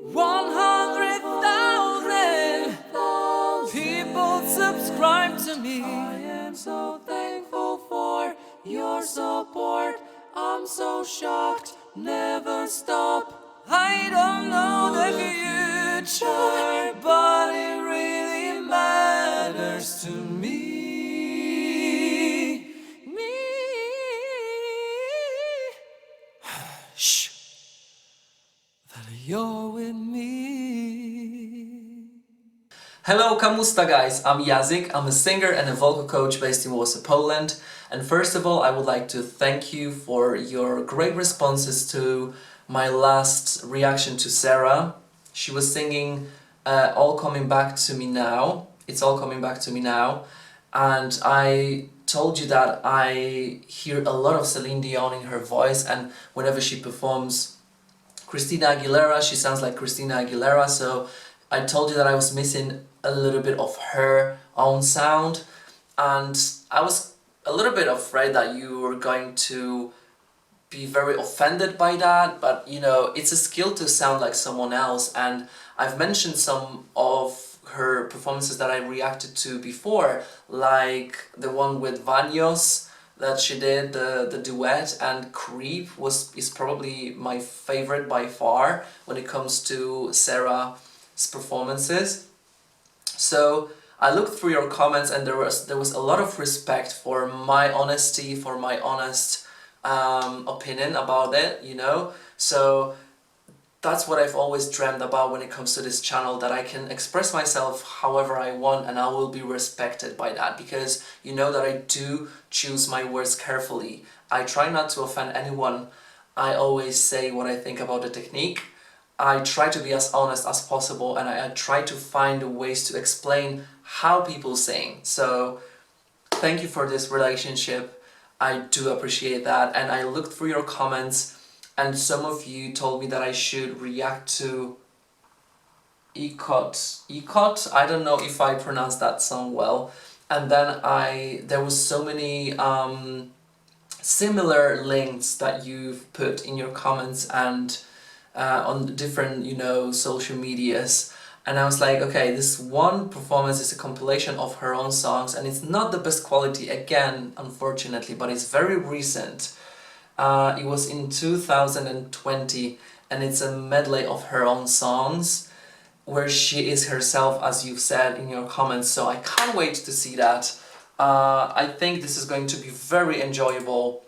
100,000 people subscribe to me. I am so thankful for your support. I'm so shocked, never stop. I don't know the future, but it really matters to me. Shh, that you're with me. Hello, kamusta guys? I'm Yazik. I'm a singer and a vocal coach based in Warsaw, Poland. And first of all, I would like to thank you for your great responses to my last reaction to Sarah. She was singing All Coming Back to Me Now. It's All Coming Back to Me Now. And I told you that I hear a lot of Celine Dion in her voice, and whenever she performs Christina Aguilera, she sounds like Christina Aguilera, so I told you that I was missing a little bit of her own sound, and I was a little bit afraid that you were going to be very offended by that, but you know, it's a skill to sound like someone else, and I've mentioned some of her performances that I reacted to before, like the one with Vanyos that she did, the duet, and Creep is probably my favorite by far when it comes to Sarah's performances. So I looked through your comments, and there was a lot of respect for my honesty, for my honest opinion about it, you know. So that's what I've always dreamt about when it comes to this channel, that I can express myself however I want and I will be respected by that, because you know that I do choose my words carefully. I try not to offend anyone. I always say what I think about the technique. I try to be as honest as possible, and I try to find ways to explain how people sing. So thank you for this relationship. I do appreciate that, and I looked through your comments, and some of you told me that I should react to Ikot-Ikot. I don't know if I pronounced that song well. And then there was so many similar links that you've put in your comments and on different, you know, social medias. And I was like, okay, this one performance is a compilation of her own songs, and it's not the best quality again, unfortunately, but it's very recent. It was in 2020, and it's a medley of her own songs where she is herself, as you've said in your comments, so I can't wait to see that. I think this is going to be very enjoyable,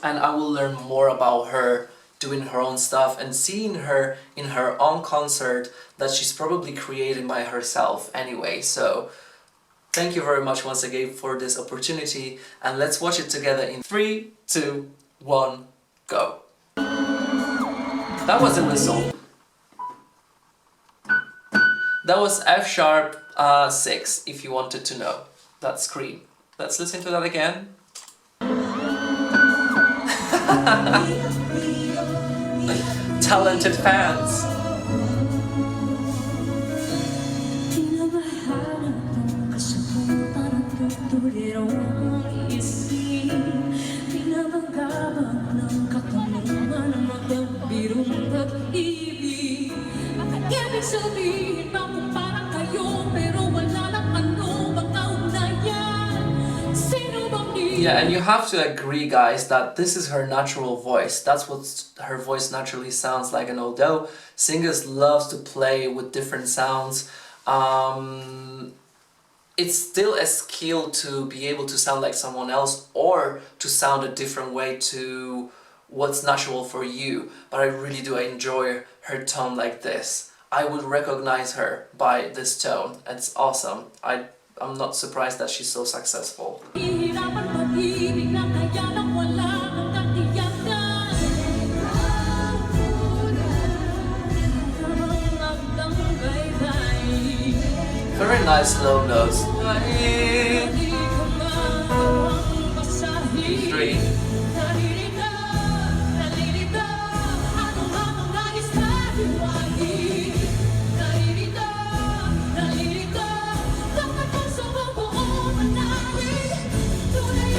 and I will learn more about her doing her own stuff and seeing her in her own concert that she's probably creating by herself anyway. So thank you very much once again for this opportunity, and let's watch it together in 3, 2, 1, go. That was a whistle. That was F sharp 6, if you wanted to know. That's Scream. Let's listen to that again. Talented fans. Yeah, and you have to agree, guys, that this is her natural voice. That's what her voice naturally sounds like. And although singers love to play with different sounds, it's still a skill to be able to sound like someone else or to sound a different way to what's natural for you. But I really do enjoy her tone like this. I would recognize her by this tone. It's awesome. I'm not surprised that she's so successful. Very nice low notes. 3.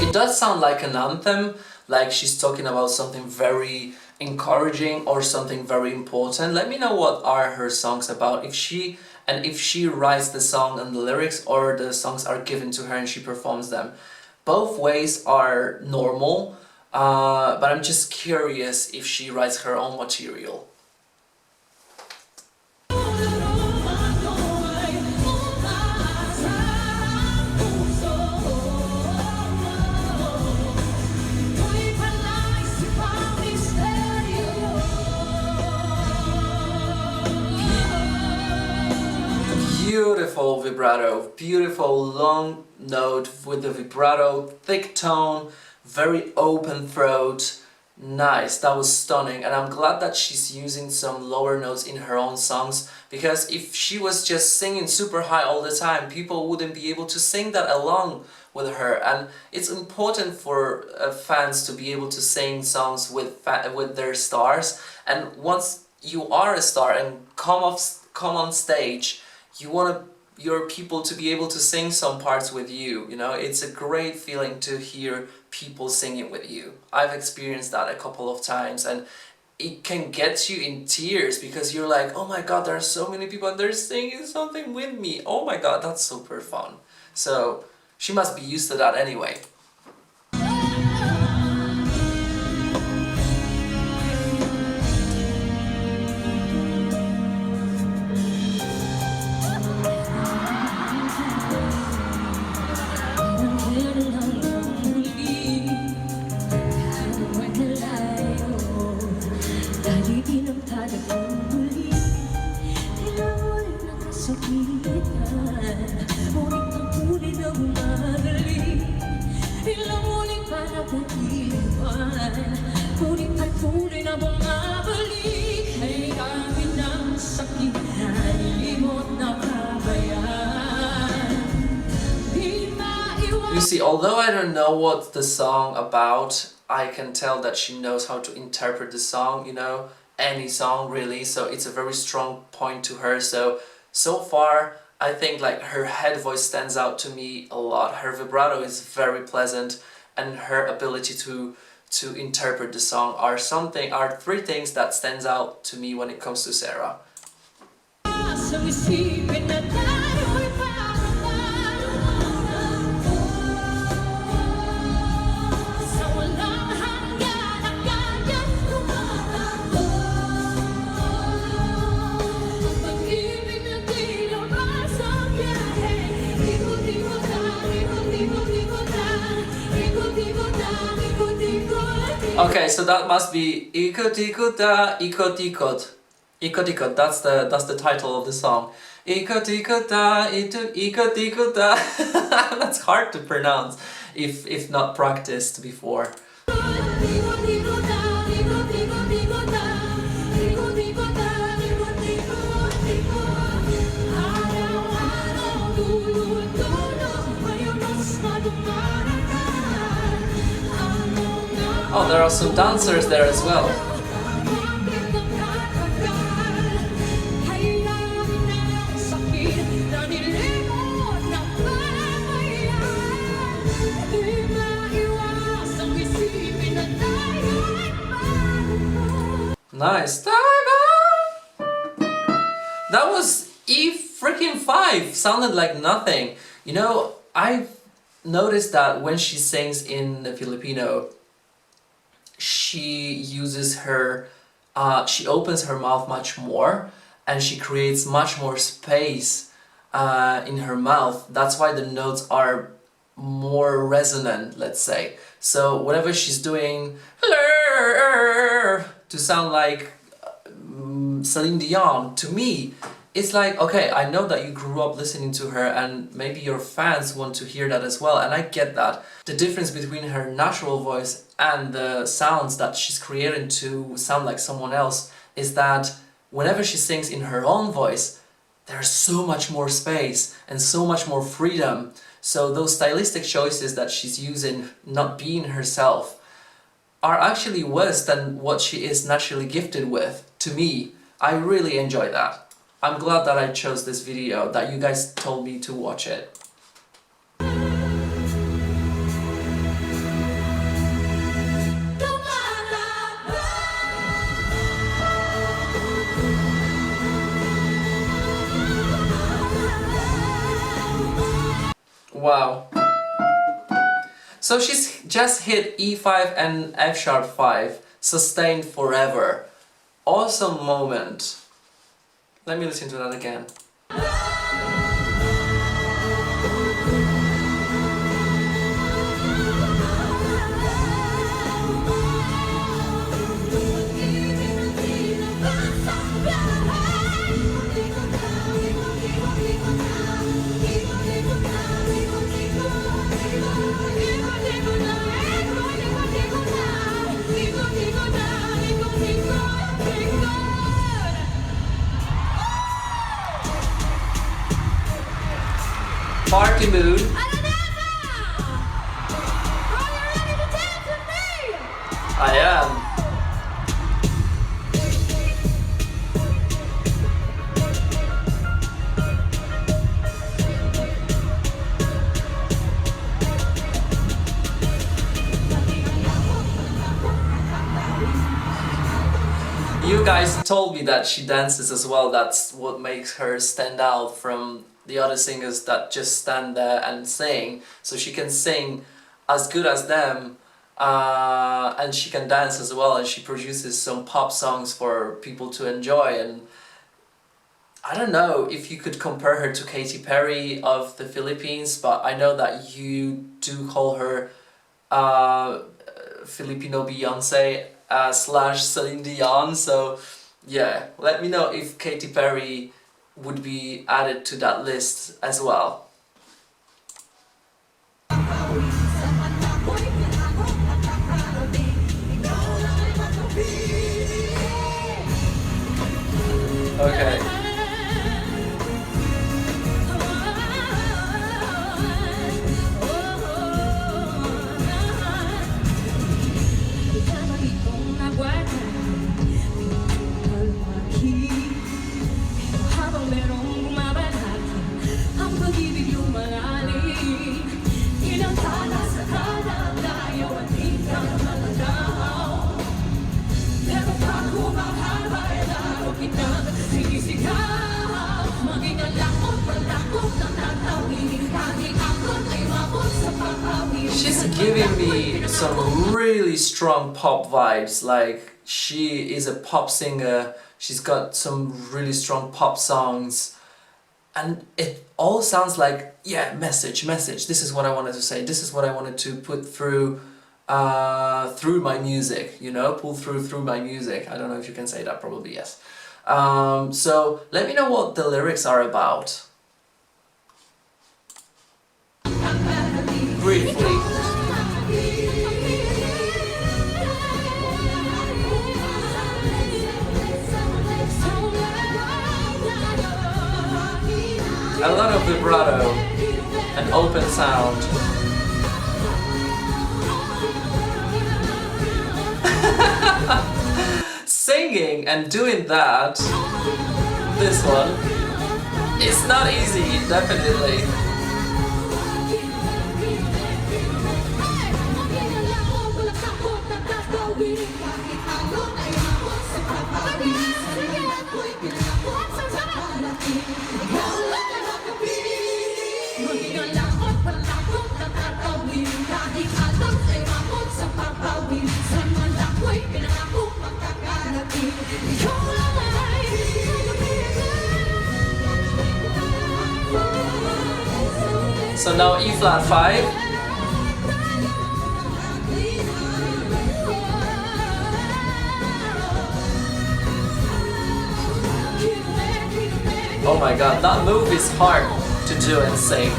It does sound like an anthem, like she's talking about something very encouraging or something very important, let me know what are her songs about. If she writes the song and the lyrics, or the songs are given to her and she performs them. Both ways are normal, but I'm just curious if she writes her own material. Beautiful vibrato, beautiful long note with the vibrato, thick tone, very open throat. Nice, that was stunning, and I'm glad that she's using some lower notes in her own songs, because if she was just singing super high all the time, people wouldn't be able to sing that along with her. And it's important for fans to be able to sing songs with their stars. And once you are a star and come on stage, you want your people to be able to sing some parts with you, you know? It's a great feeling to hear people singing with you. I've experienced that a couple of times, and it can get you in tears because you're like, oh my god, there are so many people and they're singing something with me. Oh my god, that's super fun. So she must be used to that anyway. You see, although I don't know what the song about, I can tell that she knows how to interpret the song, you know, any song really, so it's a very strong point to her. So far, I think like her head voice stands out to me a lot. Her vibrato is very pleasant, and her ability to interpret the song are three things that stands out to me when it comes to Sarah. Okay, so that must be Ikot-Ikot, Ikot-Ikot. Ikot-Ikot, that's the title of the song. Ikot-Ikot, Ikot-Ikot. That's hard to pronounce if not practiced before. Oh, there are some dancers there as well. Nice. That was E5. Sounded like nothing. You know, I've noticed that when she sings in Filipino, she uses she opens her mouth much more, and she creates much more space in her mouth. That's why the notes are more resonant, let's say. So whenever she's doing to sound like Celine Dion, to me, it's like, okay, I know that you grew up listening to her and maybe your fans want to hear that as well, and I get that. The difference between her natural voice and the sounds that she's creating to sound like someone else is that whenever she sings in her own voice, there's so much more space and so much more freedom. So those stylistic choices that she's using, not being herself, are actually worse than what she is naturally gifted with. To me, I really enjoy that. I'm glad that I chose this video, that you guys told me to watch it. Wow. So she's just hit E5 and F sharp 5, sustained forever. Awesome moment. Let me listen to that again. Party mood. I am. You guys told me that she dances as well. That's what makes her stand out from the other singers that just stand there and sing. So she can sing as good as them, and she can dance as well, and she produces some pop songs for people to enjoy. And I don't know if you could compare her to Katy Perry of the Philippines, but I know that you do call her Filipino Beyonce slash Celine Dion. So yeah, let me know if Katy Perry would be added to that list as well. Okay. She's giving me some really strong pop vibes, like she is a pop singer, she's got some really strong pop songs, and it all sounds like, yeah, message, this is what I wanted to say, this is what I wanted to put through through my music, you know, pull through my music. I don't know if you can say that, probably yes. So let me know what the lyrics are about. Briefly. A lot of vibrato and open sound. Singing and doing that, this one, it's not easy, definitely. So now E flat 5. Oh my god, that move is hard to do and sing.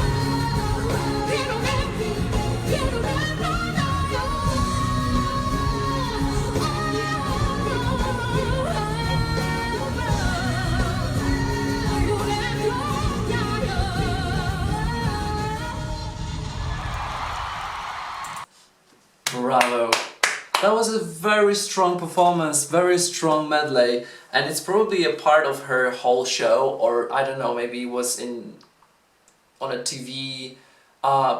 Bravo! That was a very strong performance, very strong medley, and it's probably a part of her whole show, or I don't know, maybe it was on a TV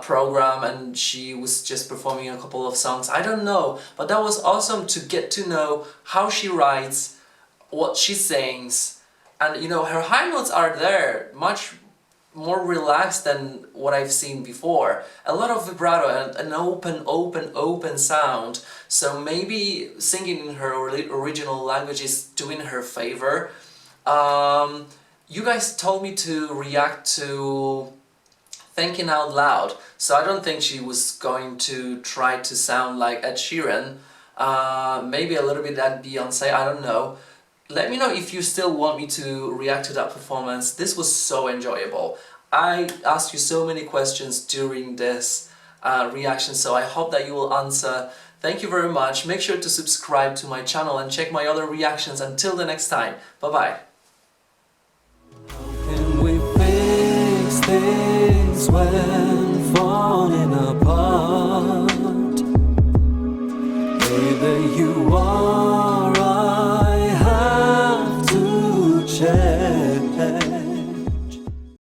program and she was just performing a couple of songs. I don't know, but that was awesome to get to know how she writes, what she sings, and you know, her high notes are there much more relaxed than what I've seen before. A lot of vibrato and an open sound. So maybe singing in her original language is doing her favor. You guys told me to react to thinking out loud, so I don't think she was going to try to sound like Ed Sheeran. Maybe a little bit like Beyonce, I don't know. Let me know if you still want me to react to that performance. This was so enjoyable. I asked you so many questions during this reaction, so I hope that you will answer. Thank you very much. Make sure to subscribe to my channel and check my other reactions. Until the next time, bye-bye. Can we fix things when falling apart? Either you or I have to check.